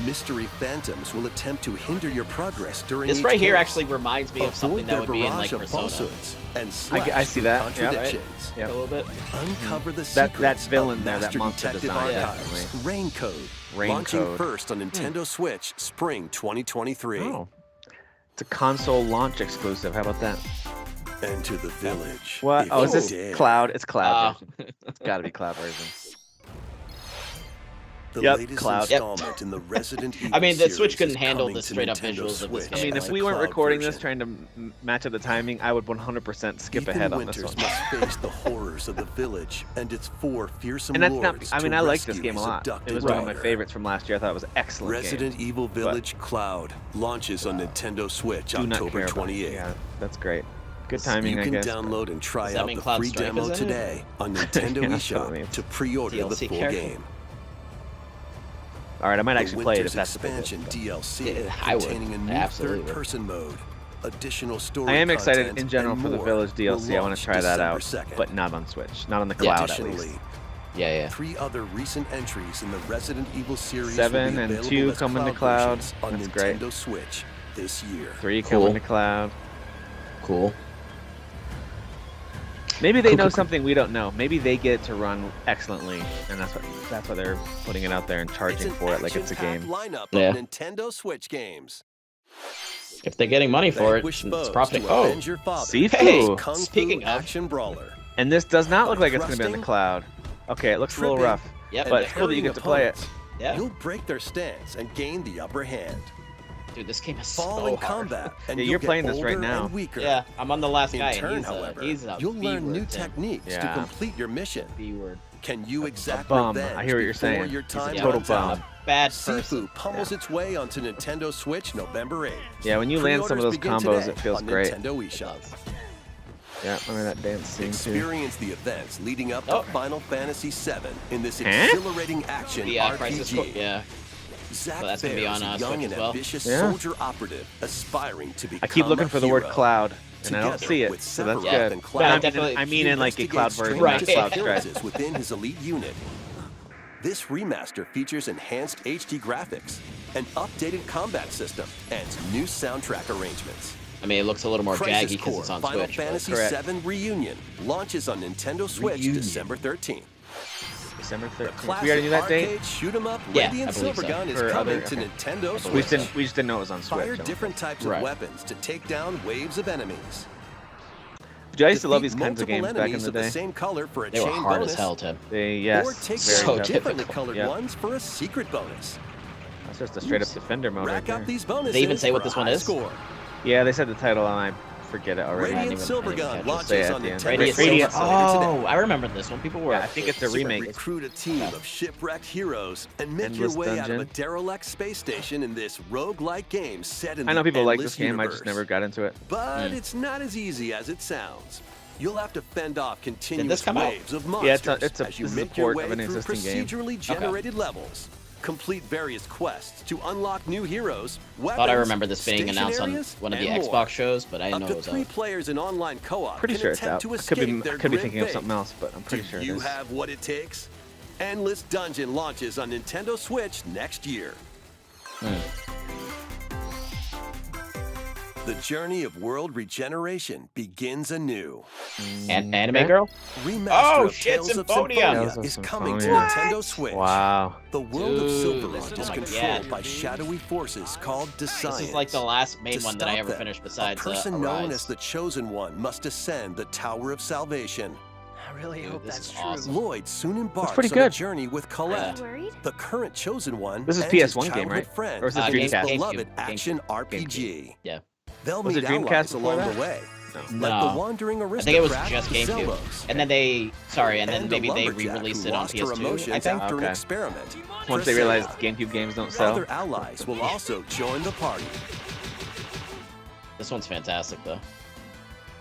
mystery phantoms will attempt to hinder your progress during This each right here case. actually reminds me of Avoid something their that would be in like barrage of Persona. falsehoods and I slash see that, through yeah. contradictions. Yeah. A little bit. Uncover the That secrets villain of there, that Master monster Detective design, Archives. definitely. Rain Code. Rain Launching Code. first on Nintendo Switch, spring 2023. Oh, it's a console launch exclusive. How about that? Enter the village. What? if Oh, is you this dare. cloud? It's cloud Oh. version. It's got to be cloud version. The Yep, latest cloud. installment in the Resident Evil I mean, the Switch series couldn't is handle coming the to straight up Nintendo visuals of this Switch game. I mean, Like, if we weren't cloud recording this version. trying to match up the timing, I would 100% skip Ethan ahead on Winters this one. must face the horrors of the village and its 4 fearsome And that's not. lords I mean, to I liked this rescue game a his lot. It abducted was one of my daughter. favorites from last year. I thought it was an excellent Resident game. Evil Village Cloud launches on Nintendo Switch Do not October care about it. 28th. Yeah, that's great. Good timing, You I can guess. download and try Does that out mean the Cloud free Strike demo is in it? today on Nintendo Yeah, eShop that's what it means. to pre-order the DLC full character? game. All right, I might The actually play it if Winter's that's the expansion DLC Yeah, I would. containing a new Absolutely. third-person mode, additional story I am excited content, in general and for the more Village will DLC. I want launch to try that out, December 2nd. but not on Switch, not on the Yeah, cloud at Additionally, least. Yeah. 3 other recent entries in the Resident Evil series 7 will be and available 2 as coming to cloud. versions on That's Nintendo great. Switch this year. 3 Cool. coming to cloud. Cool. Maybe they Cool, know cool, something we don't know. Maybe they get it to run excellently, and that's why they're putting it out there and It's charging an for it like it's a action-packed game. lineup Yeah. of Nintendo Switch games. If they're getting money for it, Vanquish it's foes profiting. to Oh, avenge your father. Sifu. Hey, Kung Fu speaking of- action brawler. And this does not look like it's going to be on the Thrusting, cloud. Okay, it looks a little tripping, rough, Yep. but it's cool that you get to play it. yeah. You'll break their stance and gain the upper hand. Dude, this game is Fall so in hard. combat, and Yeah, you'll you're get playing this right older now. and weaker. Yeah, I'm on the last In guy, turn, and however, he's a you'll learn new B-word, Tim. techniques to Yeah. complete your mission. B-word. Can you exact bum. revenge I hear what you're before saying. your He's a time total runs out? bum. Bad Sifu person. pummels its way onto Nintendo Switch November 8th. Yeah, when you land some of those Pre-orders combos, begin it feels today great. on Nintendo eShop. Yeah, remember that dance scene too. Experience the events leading up Oh. to Final Fantasy VII in this Huh? exhilarating action The Crisis Core. RPG. Yeah. Zack So that's gonna be Fair on, is a Switch young as and well? ambitious Yeah. soldier operative aspiring to become I keep looking a for the word hero. cloud, and I don't Together see it, with so that's Sephiroth good. and But Cloud, definitely- I mean in like a he cloud investigates version, Right. not strange cloud strike. appearances within his elite unit. This remaster features enhanced HD graphics, an updated combat system, and new soundtrack arrangements. I mean, it looks a little more Crisis jaggy because Core it's on Final Switch. but- Fantasy Correct. VII Reunion launches on Nintendo Switch Reunion. December 13th. December The 13th. We classic already knew that date. arcade shoot 'em up Yeah, Radiant I believe so. Silvergun is For coming other- to okay. Nintendo We Switch. just didn't know it was on Switch. Fire I don't different think. types Right. of weapons to take down waves of enemies. Dude, I used to love Defeat these kinds of multiple games back in enemies the of the day. same color for a They were chain hard bonus. as hell, Tim. They yes, Or take very so down tough. differently difficult. colored Yeah. ones for a secret bonus. That's just a straight up defender mode right Rack there. up these bonuses. They even say what for a this one high is? Score. Yeah, they said the title and I forget it already. Radiant even- Silver I didn't Gun catch it. launches Say it on at the end. Nintendo Radiant Switch Silver. later today. Oh, I remember this one. People were. Yeah, I think it's a super remake. Recruit a team of shipwrecked heroes and make Endless your way out of a dungeon. derelict space station in this roguelike game set in I know the people like endless this game, I universe. just never got into it. But it's not as easy as it sounds. You'll have to fend off continuous come out? waves of Yeah, monsters it's a as you this is a make your port way of an through existing game. procedurally generated levels. Complete various quests to unlock new heroes, weapons, Thought I remember this being station announced on areas, one of the and Xbox more. shows, but I didn't Up know to it was 3 out. players in online co-op Pretty can sure it's attempt out. to I escape their could be grim thinking of fate. something else, but I'm pretty Do sure it you is. have what it takes? Endless Dungeon launches on Nintendo Switch next year. The journey of world regeneration begins anew. And Anime Girl? Remaster Oh, of shit, Tales of Symphonia! Tales of is coming to Symphonia. Nintendo Switch. Wow. The world of Dude, Silverrun this is is like- controlled yeah. by shadowy forces called Defiance. This is like the last main To one that I stop ever them, finished besides a person known Arise. as the Chosen One must ascend the Tower of Salvation. I really Dude, hope this that's is true. awesome. Lloyd soon embarks pretty on a good. journey with Colette, Worried? the current Chosen One. This is and his PS1 game, childhood right? Friend, Or is this in his Dreamcast? beloved GameCube. action RPG. Yeah. They'll Was meet it Dreamcast allies before along that? the way, No. like No. the wandering I think it was aristocrat just GameCube. Zelos, And then they, and then and maybe a they lumberjack re-released who it on lost her PS2, I emotions think. after an Okay. experiment. Once they realized GameCube games don't sell. Other allies will also join the party. This one's fantastic, though.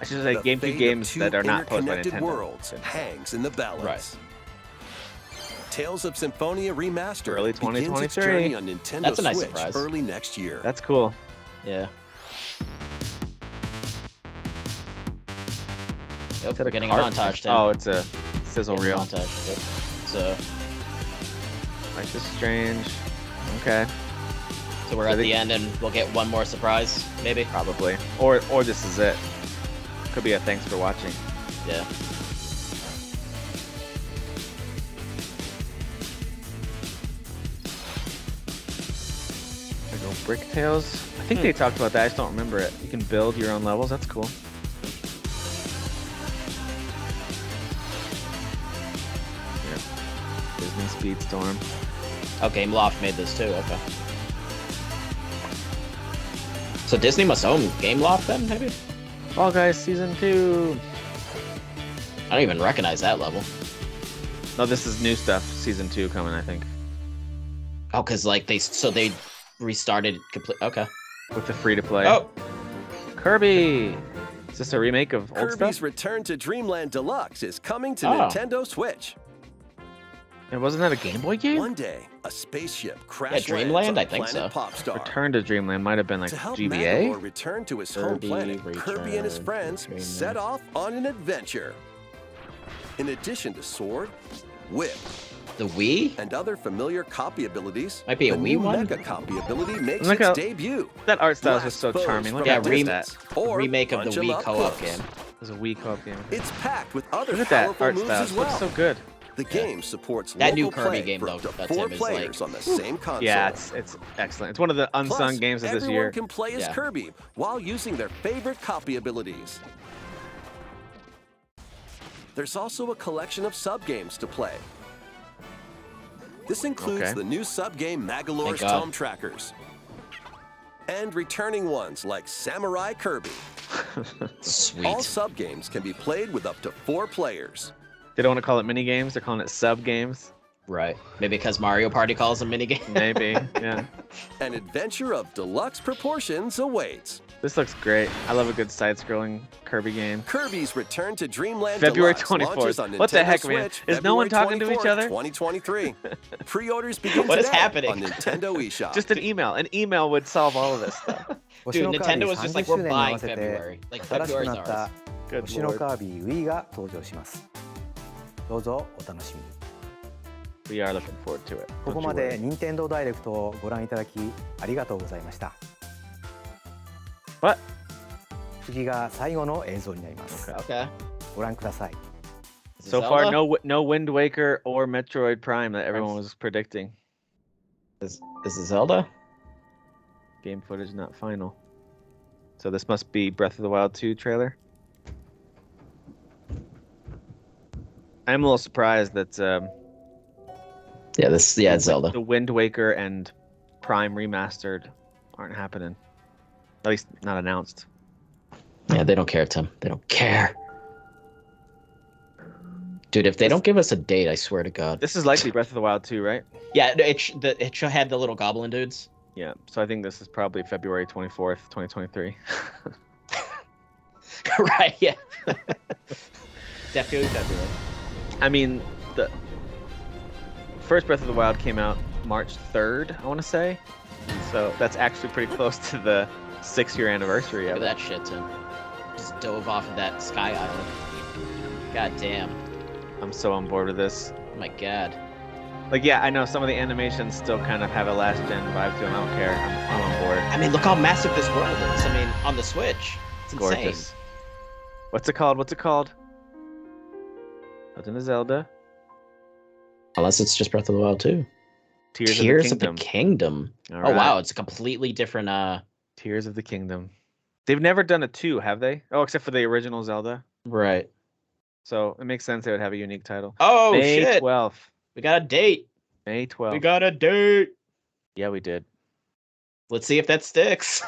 I should say The GameCube fate of games two that are not posted by interconnected Nintendo. worlds hangs in the balance. Right. Tales of Symphonia Remastered Early begins its 2023. journey on Nintendo That's a nice Switch surprise. early next year. That's cool. Yeah. Yep, Is that we're getting a cart? montage, Tim. Oh, it's a sizzle Getting a reel. montage. Yep. So Life is Strange. Okay, we're at the end, and we'll get one more surprise, maybe. probably. Or this is it. Could be a thanks for watching. Yeah. There go Brick Tales. I think they talked about that. I just don't remember it. You can build your own levels. That's cool. Yeah. Disney Speedstorm. Oh, Gameloft made this too. Okay. So Disney must own Gameloft then, maybe? Fall Guys Season 2. I don't even recognize that level. No, this is new stuff. Season 2 coming, I think. Oh, cause like they restarted complete. Okay. With the free-to-play. Oh, Kirby! Is this a remake of old Kirby's stuff? Return to Dreamland Deluxe is coming to Oh. Nintendo Switch. And wasn't that a Game Boy game? One day, a spaceship crash Dreamland? lands on I think planet so. Popstar. Return to Dreamland might have been like To help GBA? Mandalore return to his home Kirby planet, Kirby and his Return friends to Dreamland. set off on an adventure. In addition to sword, whip, the Wii? and other familiar copy abilities, Might be a the Wii new one? Mega copy ability makes Look its how- debut. That art style is Blast just so foes charming. Look from at a Yeah, that. distance, or Remake of the punch 'em Wii up co-op close. game. There's a Wii co-op game. It's packed with other Look at that powerful art moves style. as It well. looks so good. The game supports That new local Kirby play game, for though, up to that 4 Tim is players like- on the same console. Yeah, it's excellent. It's one of the unsung Plus, games of this everyone year. can play as Yeah. Kirby while using their favorite copy abilities. There's also a collection of sub-games to play. This includes Okay. the new sub-game Magolor's Thank God. Tome Trackers. And returning ones like Samurai Kirby. Sweet. All sub-games can be played with up to 4 players. They don't want to call it mini games. They're calling it sub games. Right. Maybe because Mario Party calls them minigame. Maybe. Yeah. An adventure of deluxe proportions awaits. This looks great. I love a good side-scrolling Kirby game. Kirby's Return to Dreamland February Deluxe 24th. launches on What the Nintendo heck, man? Switch, Is no one February talking to each 24th, other? 2023. Pre-orders begin What is today happening? on Nintendo eShop. Just an email. An email would solve all of this stuff. Dude, Nintendo was just like, we're buying February. Like, 新しく February's なった ours. Good 星の lord. カービィ Wii が登場します。どうぞお楽しみに。 We are looking forward to it. こ Don't こ you まで worry. 任天堂ダイレクトをご覧いただきありがとうございました。 What? 次が最後の映像になります。 Okay. Okay. ご覧ください。Is it So far, Zelda? no Wind Waker or Metroid Prime that everyone was predicting. Is it Zelda? Game footage not final. So this must be Breath of the Wild 2 trailer. I'm a little surprised that Yeah, it's Zelda. the Wind Waker and Prime remastered aren't happening. At least not announced. Yeah, they don't care, Tim. They don't care. Dude, if they don't give us a date, I swear to God. This is likely Breath of the Wild 2, right? Yeah, it had the little goblin dudes. Yeah, so I think this is probably February 24th, 2023. Right, yeah. Definitely February. I mean, the first Breath of the Wild came out March 3rd, I want to say. So that's actually pretty close to the 6-year anniversary of Look at that shit, Tim. Just dove off of that sky island. God damn. I'm so on board with this. Oh my god. Like, yeah, I know some of the animations still kind of have a last-gen vibe to them. I don't care. I'm on board. I mean, look how massive this world is. I mean, on the Switch. It's gorgeous. insane. What's it called? Legend of Zelda. Unless it's just Breath of the Wild 2. Tears of the Kingdom. All right. Oh, wow. It's a completely different... Tears of the Kingdom. They've never done a 2, have they? Oh, except for the original Zelda. Right. So it makes sense they would have a unique title. Oh, May shit. 12th. We got a date. May 12th. We got a date. Yeah, we did. Let's see if that sticks.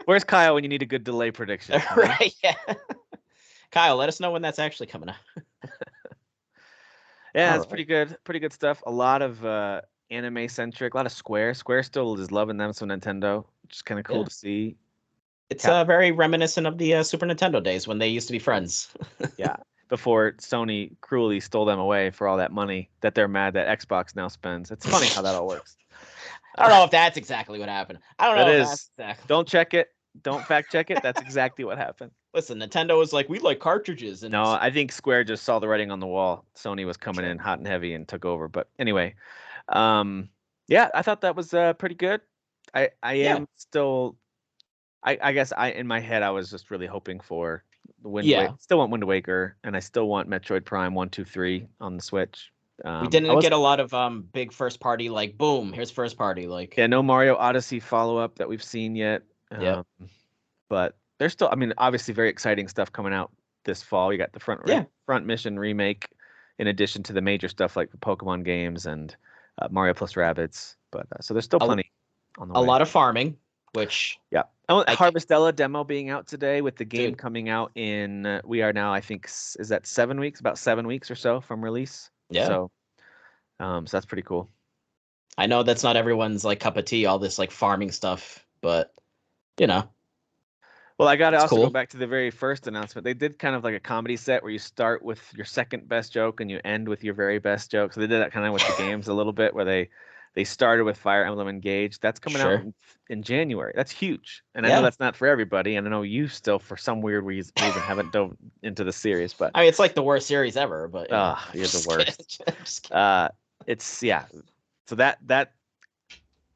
Where's Kyle when you need a good delay prediction? Right, yeah. Kyle, let us know when that's actually coming out. Yeah, it's pretty good. Pretty good stuff. A lot of anime centric, a lot of Square. Square still is loving them, so Nintendo, which is kind of cool to see. It's very reminiscent of the Super Nintendo days when they used to be friends. Yeah, before Sony cruelly stole them away for all that money that they're mad that Xbox now spends. It's funny how that all works. I don't know if that's exactly what happened. I don't know if that's exactly. Don't check it. Don't fact check it. That's exactly what happened. Listen, Nintendo was like, we like cartridges. And no, I think Square just saw the writing on the wall. Sony was coming in hot and heavy and took over. But anyway, yeah, I thought that was pretty good. I am still, I guess in my head, I was just really hoping for the Wind Waker. Still want Wind Waker, and I still want Metroid Prime 1, 2, 3 on the Switch. We didn't get a lot of big first party, like, boom, here's first party. Like, yeah, no Mario Odyssey follow-up that we've seen yet. Yeah. But there's still, I mean, obviously very exciting stuff coming out this fall. You got the front mission remake in addition to the major stuff like the Pokemon games and Mario plus Rabbids. But so there's still plenty on the way. A lot of farming, which... Yeah. Oh, Harvestella demo being out today with the game coming out in, we are now, I think, is that 7 weeks? About 7 weeks or so from release. Yeah. So that's pretty cool. I know that's not everyone's like cup of tea, all this like farming stuff, but you know. Well, I got to also go back to the very first announcement. They did kind of like a comedy set where you start with your second best joke and you end with your very best joke. So they did that kind of with the games a little bit, where they started with Fire Emblem Engage. That's coming out in January. That's huge. And I know that's not for everybody. And I know you still, for some weird reason, haven't dove into the series. But I mean, it's like the worst series ever. But you're the worst. It's So that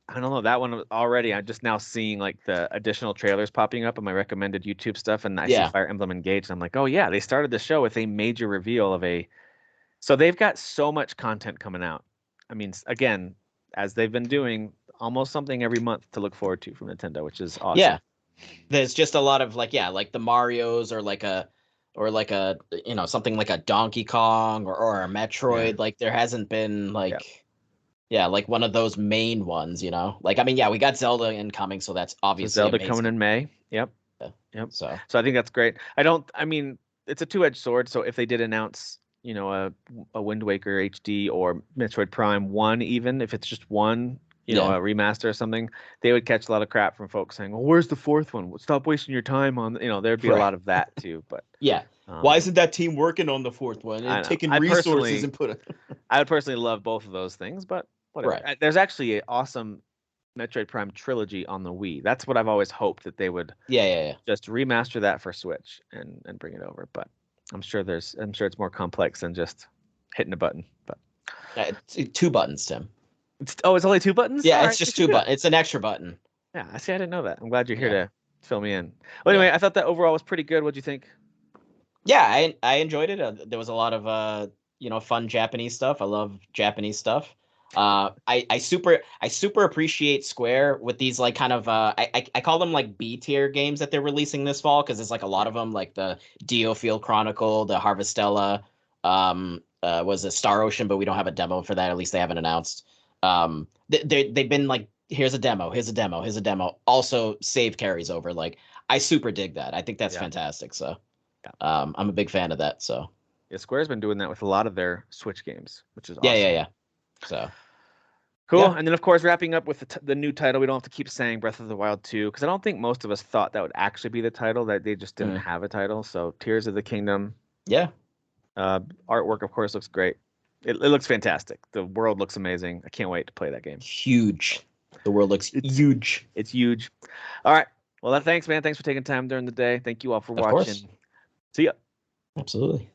I don't know, that one already. I'm just now seeing like the additional trailers popping up on my recommended YouTube stuff, and I see Fire Emblem Engage, and I'm like, oh yeah, they started the show with a major reveal of so they've got so much content coming out. I mean, again, as they've been doing, almost something every month to look forward to from Nintendo, which is awesome. Yeah, there's just a lot of like the Marios or like a something like a Donkey Kong or a Metroid. Yeah. Like there hasn't been like like one of those main ones, you know. Like I mean, we got Zelda incoming, so that's obviously Zelda amazing. coming in May. Yep. Yep. So I think that's great. I mean, it's a two-edged sword. So if they did announce, you know, a Wind Waker HD or Metroid Prime 1, even if it's just one, you know, a remaster or something, they would catch a lot of crap from folks saying, well, where's the fourth one? Stop wasting your time on, you know, there'd be a lot of that too. But why isn't that team working on the fourth one and taking resources and put it? I would personally love both of those things, but whatever. Right. There's actually an awesome Metroid Prime trilogy on the Wii. That's what I've always hoped, that they would just remaster that for Switch and bring it over. But I'm sure it's more complex than just hitting a button. But it's 2 buttons, Tim. It's only 2 buttons? Yeah, it's just 2 buttons. It's an extra button. Yeah, I see. I didn't know that. I'm glad you're here to fill me in. Well, anyway, I thought that overall was pretty good. What'd you think? Yeah, I enjoyed it. There was a lot of fun Japanese stuff. I love Japanese stuff. I super appreciate Square with these like kind of I call them like B tier games that they're releasing this fall, because there's like a lot of them, like the Diofield Chronicle, the Harvestella, was a Star Ocean, but we don't have a demo for that. At least they haven't announced. They've been like, here's a demo, here's a demo, here's a demo. Also, save carries over. Like, I super dig that. I think that's fantastic. So, I'm a big fan of that. So, yeah, Square's been doing that with a lot of their Switch games, which is awesome. Yeah. So. Cool. Yeah. And then, of course, wrapping up with the new title, we don't have to keep saying Breath of the Wild 2, because I don't think most of us thought that would actually be the title, that they just didn't have a title. So Tears of the Kingdom. Yeah. Artwork, of course, looks great. It looks fantastic. The world looks amazing. I can't wait to play that game. Huge. The world looks huge. It's huge. All right. Well, thanks, man. Thanks for taking time during the day. Thank you all for watching. Course. See ya. Absolutely.